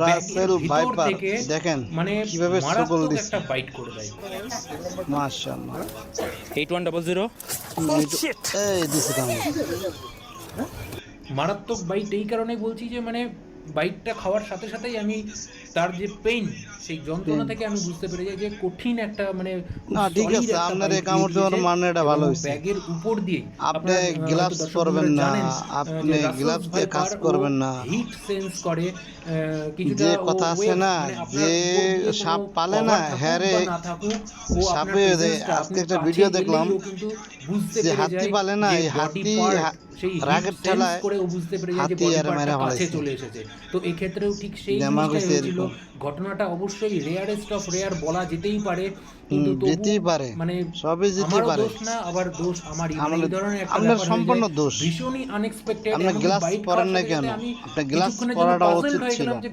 রাসেল ভিতর ভাইপার থেকে দেখেন মানে কিভাবে স্ট্রোকল মারাত্মক দিচ্ছে, একটা বাইট করে দেয়। মাশাআল্লাহ। 8100। এই দিছে কামড়। মারাত্মক বাইট এই কারণেই বলছি যে মানে বাইটটা খাওয়ার সাথে সাথেই আমি তার যে পেইন, সেই যন্ত্রণা থেকে আমি বুঝতে পেরে যাই যে কঠিন একটা মানে খুব না ঠিক solid আছে, একটা আপনার এই bite কামড় দিয়ে দেওয়ার দিয়েছে। মানে এটা ভালো এবং হয়েছে। ব্যাগের উপর দিয়ে আপনি আপনার গ্লাভস দর্শক পরবেন বন্ধুরা না, জানেন আপনি যে রাসেল গ্লাভস দিয়ে কাজ ভাইপার করবেন না। হিট সেন্স করে কিছুটা যে ও কথা আছে ওয়েভ, না, মানে আপনার যে উপর দিয়ে সাপ কোনো পালে cover না, থাকুক হ্যারে বা না থাকুক, ও আপনার সাপে প্রেজেন্সটা আজকে আপনি একটা কাছে ভিডিও দেখলাম গেলেই ও কিন্তু বুঝতে যে পেরে হাতি যায় পালে না, যে এই বডি হাতি পার্ট সেই হিট রাগের সেন্স ঠেলায় করে ও বুঝতে পেরে যায় যে হাতি বডি আর পার্টটা মেরে কাছে ফেলাইছে। চলে এসেছে। তো এই ক্ষেত্রেও ঠিক সেই দেমাগ জিনিসটাই হয়েছে হয়েছিল। এরকম। ঘটনাটা অবশ্যই রেয়ারেস্ট অফ রেয়ার বলা যেতেই পারে, কিন্তু তবু যেতেই পারে, মানে সবই যেতে আমারও পারে। দোষ না, আবার দোষ আমারই, মানে এই ধরনের একটা আপনার ব্যাপার হয়ে সম্পূর্ণ যায়, দোষ। ভীষণই আনএক্সপেক্টেড। আপনি এমনকি গ্লাভস বাইট পরেন খাওয়ার না সাথে কেন? সাথে আমি আপনার গ্লাভস কিছুক্ষণের জন্য পরাটা পাজলড উচিত হয়ে ছিল। গেলাম যে